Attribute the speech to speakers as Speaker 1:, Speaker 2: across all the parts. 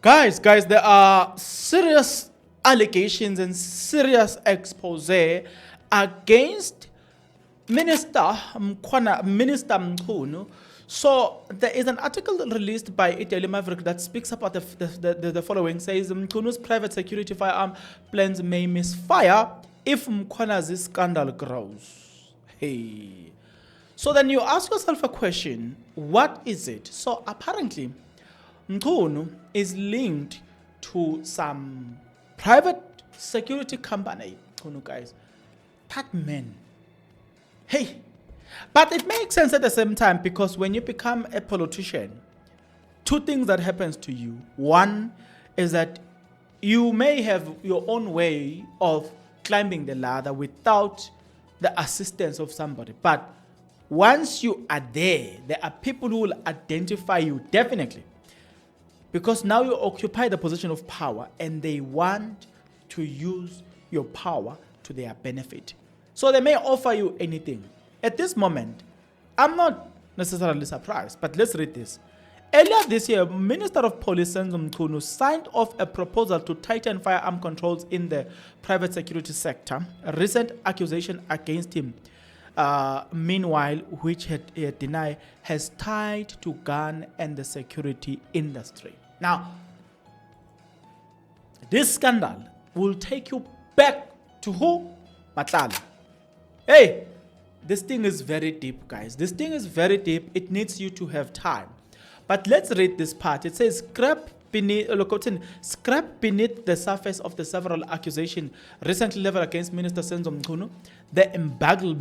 Speaker 1: Guys, there are serious allegations and serious expose against Minister Mchunu. So there is an article released by Daily Maverick that speaks about the following. Says Mchunu's private security firearm plans may misfire if Mkhwanazi scandal grows. Hey. So then you ask yourself a question. What is it? So apparently, Mchunu is linked to some private security company. Mchunu, guys. That man. Hey. But it makes sense at the same time, because when you become a politician, two things that happens to you. One is that you may have your own way of climbing the ladder without the assistance of somebody. But once you are there are people who will identify you definitely. Because now you occupy the position of power and they want to use your power to their benefit. So they may offer you anything. At this moment, I'm not necessarily surprised, but let's read this. Earlier this year, Minister of Police Mchunu signed off a proposal to tighten firearm controls in the private security sector. A recent accusation against him, meanwhile, which he had denied, has tied to gun and the security industry. Now, this scandal will take you back to who? Matlala. Hey! This thing is very deep, guys. This thing is very deep. It needs you to have time. But let's read this part. It says, scrap beneath the surface of the several accusations recently leveled against Minister Mchunu, the embattled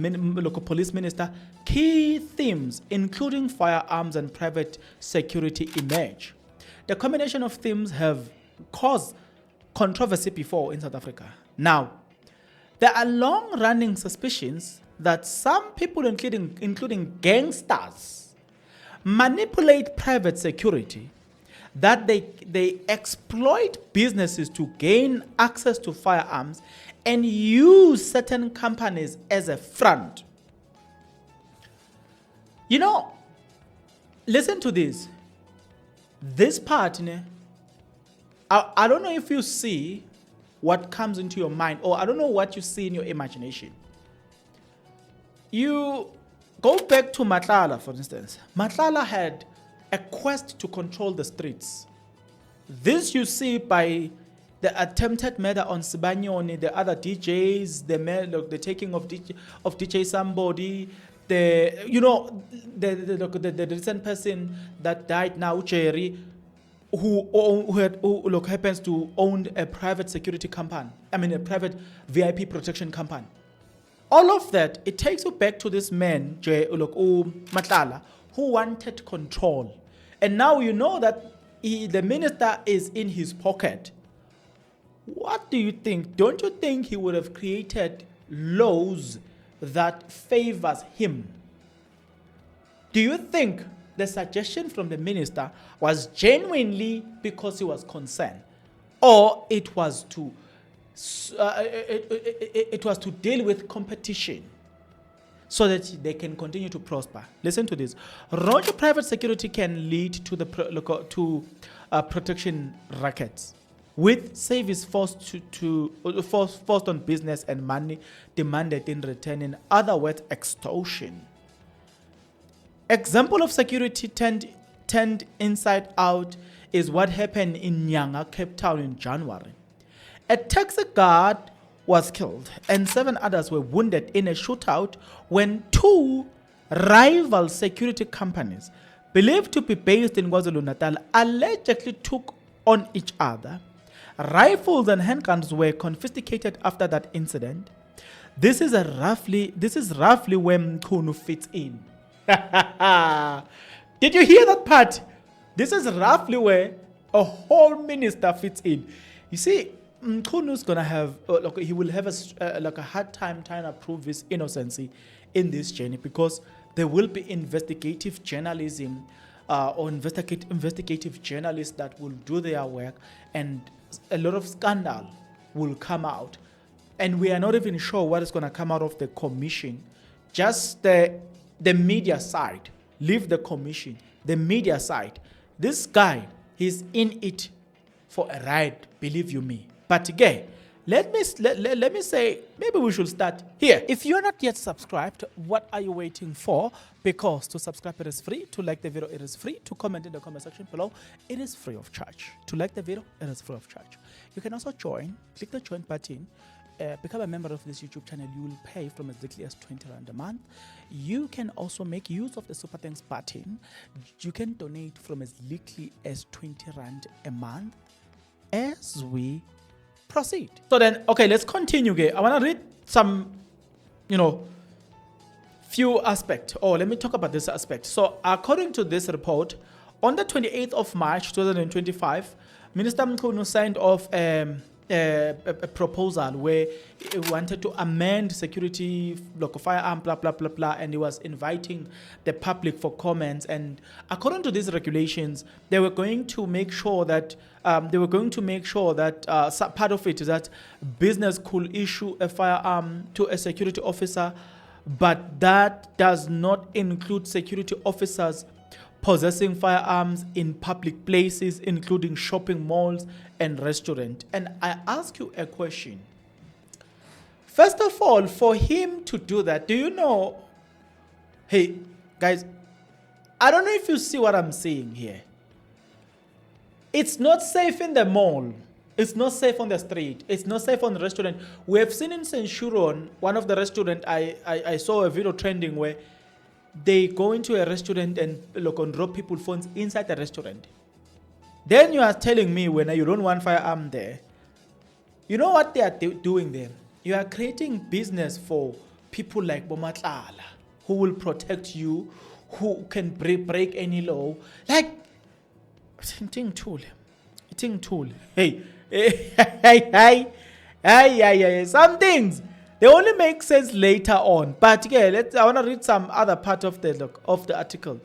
Speaker 1: police minister. Key themes, including firearms and private security, emerge. The combination of themes have caused controversy before in South Africa. Now, there are long-running suspicions that some people, including gangsters, manipulate private security, that they exploit businesses to gain access to firearms and use certain companies as a front. You know, listen to this. This part, I don't know if you see what comes into your mind, or I don't know what you see in your imagination. You go back to Matlala, for instance. Matlala had a quest to control the streets. This you see by the attempted murder on Sibanyoni, the other DJs, the taking of DJ somebody, the recent person that died now, Jerry, who happens to own a private security company. I mean, a private VIP protection company. All of that, it takes you back to this man, Matlala, who wanted control. And now you know that the minister is in his pocket. What do you think? Don't you think he would have created laws that favors him? Do you think the suggestion from the minister was genuinely because he was concerned? Or it was to deal with competition so that they can continue to prosper? Listen to this. Roger private security can lead to the protection rackets, with service forced forced on business and money demanded in return. In other words, extortion. Example of security turned inside out is what happened in Nyanga, Cape Town in January. A taxi guard was killed and 7 others were wounded in a shootout when 2 rival security companies, believed to be based in KwaZulu-Natal, allegedly took on each other. Rifles and handguns were confiscated after that incident. This is roughly where Mchunu fits in. Did you hear that part? This is roughly where a whole minister fits in. You see, Mchunu's gonna have, he will have a hard time trying to prove his innocency in this journey, because there will be investigative journalism or investigative journalists that will do their work, and a lot of scandal will come out, and we are not even sure what is gonna come out of the commission. Just the media side, leave the commission, the media side. This guy, he's in it for a ride, believe you me. But again, let me say, maybe we should start here. If you're not yet subscribed, what are you waiting for? Because to subscribe, it is free. To like the video, it is free. To comment in the comment section below, it is free of charge. To like the video, it is free of charge. You can also join. Click the join button. Become a member of this YouTube channel. You will pay from as little as 20 Rand a month. You can also make use of the Super Thanks button. You can donate from as little as 20 Rand a month as we proceed. So then, okay, let's continue here. I want to read some, few aspects. Oh, let me talk about this aspect. So according to this report, on the 28th of March 2025, Minister Mchunu signed off a proposal where he wanted to amend security, local firearm, blah, blah, blah, blah, and he was inviting the public for comments. And according to these regulations, they were going to make sure that part of it is that business could issue a firearm to a security officer, but that does not include security officers possessing firearms in public places, including shopping malls and restaurants. And I ask you a question. First of all, for him to do that, do you know, hey, guys, I don't know if you see what I'm saying here. It's not safe in the mall. It's not safe on the street. It's not safe on the restaurant. We have seen in Centurion, one of the restaurants, I saw a video trending where they go into a restaurant and look and drop people's phones inside the restaurant. Then you are telling me when you don't want firearm there, you know what they are doing there? You are creating business for people like Matlala, who will protect you, who can break any law. Like, ting tool. Hey, some things, they only make sense later on. But yeah, I want to read some other part of the article.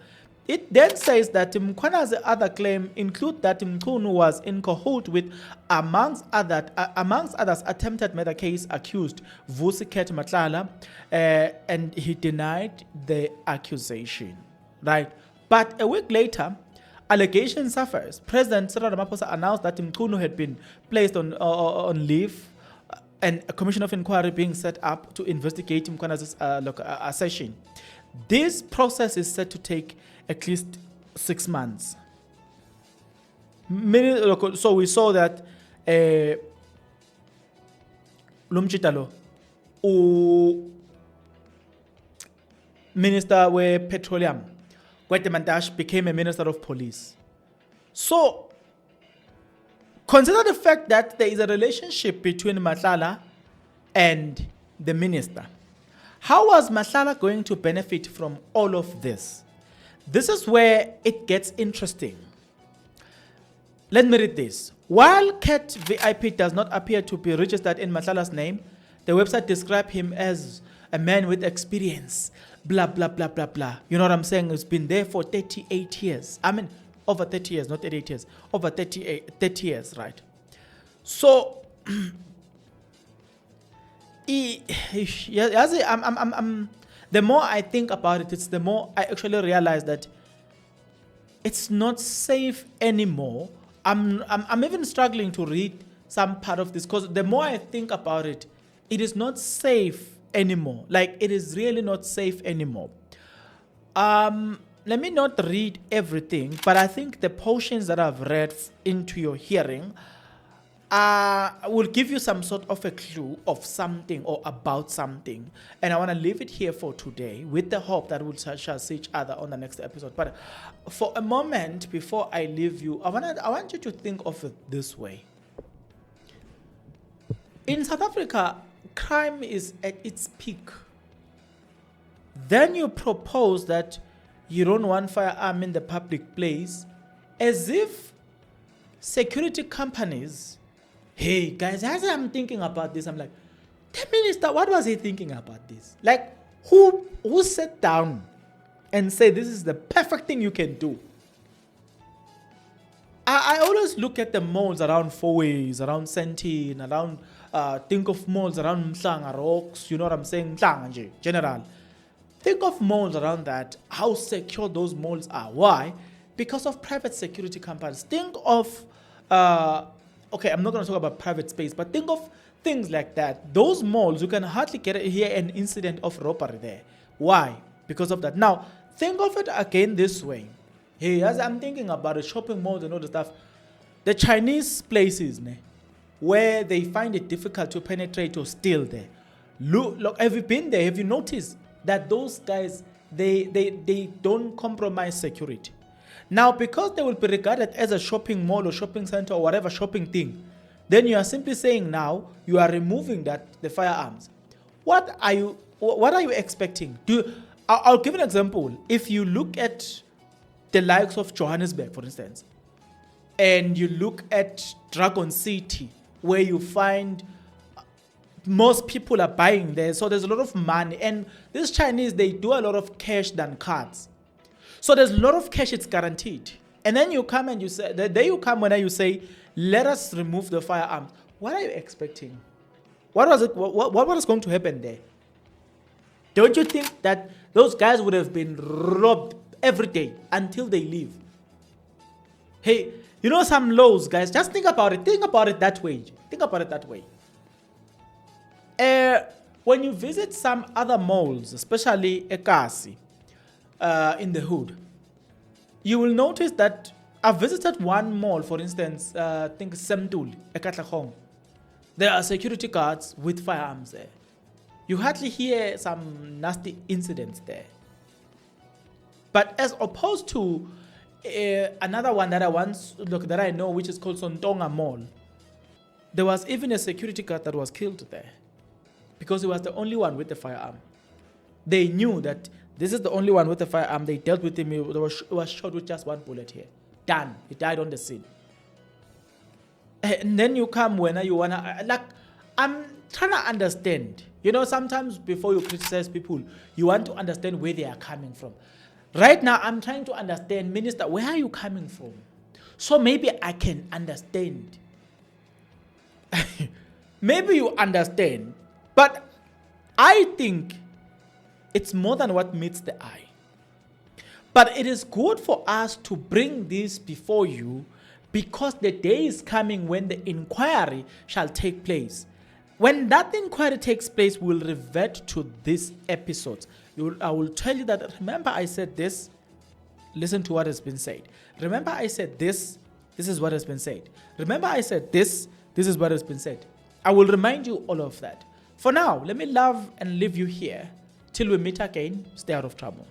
Speaker 1: It then says that Mkhwanazi's other claim include that Mchunu was in cahoot with, amongst others, attempted murder case accused Vusiket Matlala, and he denied the accusation. Right, but a week later, allegation surfaced. President Cyril Ramaphosa announced that Mchunu had been placed on leave, and a commission of inquiry being set up to investigate Mkhwanazi's assertion. This process is set to take at least 6 months. So we saw that Lumchitalo, Minister of Petroleum, Guatemandash became a Minister of Police. So consider the fact that there is a relationship between Matlala and the minister. How was Matlala going to benefit from all of this? This is where it gets interesting. Let me read this. While Cat VIP does not appear to be registered in Matlala's name, the website describes him as a man with experience, blah, blah, blah, blah, blah. You know what I'm saying? He's been there for 38 years. I mean, over 30 years, not 38 years. Over 30 years, right? So, the more I think about it, it's the more I actually realize that it's not safe anymore. I'm even struggling to read some part of this because the more I think about it, it is not safe anymore. Like, it is really not safe anymore. Let me not read everything, but I think the portions that I've read into your hearing will give you some sort of a clue of something or about something. And I want to leave it here for today with the hope that we shall see each other on the next episode. But for a moment, before I leave you, I want you to think of it this way. In South Africa, crime is at its peak. Then you propose that you don't want firearm in the public place, as if security companies, hey guys, as I'm thinking about this, I'm like, the minister, what was he thinking about this? Like, who sat down and said this is the perfect thing you can do? I always look at the malls around Fourways, around Sentin, around think of malls around Mhlanga Rocks, you know what I'm saying? Mhlanga nje, general. Think of malls around that, how secure those malls are. Why? Because of private security companies. Think of okay, I'm not going to talk about private space, but think of things like that. Those malls, you can hardly hear an incident of robbery there. Why? Because of that. Now, think of it again this way. Hey, as I'm thinking about the shopping malls and all the stuff, the Chinese places, where they find it difficult to penetrate or steal there. Look, have you been there? Have you noticed that those guys, they don't compromise security? Now, because they will be regarded as a shopping mall or shopping center or whatever shopping thing, then you are simply saying now you are removing the firearms. What are you expecting? I'll give an example. If you look at the likes of Johannesburg, for instance, and you look at Dragon City, where you find most people are buying there, so there's a lot of money, and these Chinese, they do a lot of cash than cards. So there's a lot of cash, it's guaranteed. And then you come and you say, the day you come when you say, let us remove the firearms. What are you expecting? What was going to happen there? Don't you think that those guys would have been robbed every day until they leave? Hey, you know some laws, guys, just think about it. Think about it that way. Think about it that way. When you visit some other malls, especially Ekasi, in the hood, you will notice that I've visited one mall, for instance, I think Semtul, Ekatlehong. There are security guards with firearms there. You hardly hear some nasty incidents there. But as opposed to another one that I know, which is called Sontonga Mall, there was even a security guard that was killed there because he was the only one with the firearm. They knew that this is the only one with the firearm. They dealt with him. He was shot with just one bullet here. Done. He died on the scene. And then you come when you wanna, like, I'm trying to understand. You know, sometimes before you criticize people, you want to understand where they are coming from. Right now, I'm trying to understand, Minister, where are you coming from? So maybe I can understand. Maybe you understand. But I think it's more than what meets the eye. But it is good for us to bring this before you because the day is coming when the inquiry shall take place. When that inquiry takes place, we'll revert to this episode. I will tell you that, remember I said this, listen to what has been said. Remember I said this is what has been said. Remember I said this is what has been said. I will remind you all of that. For now, let me love and leave you here. Till we meet again, stay out of trouble.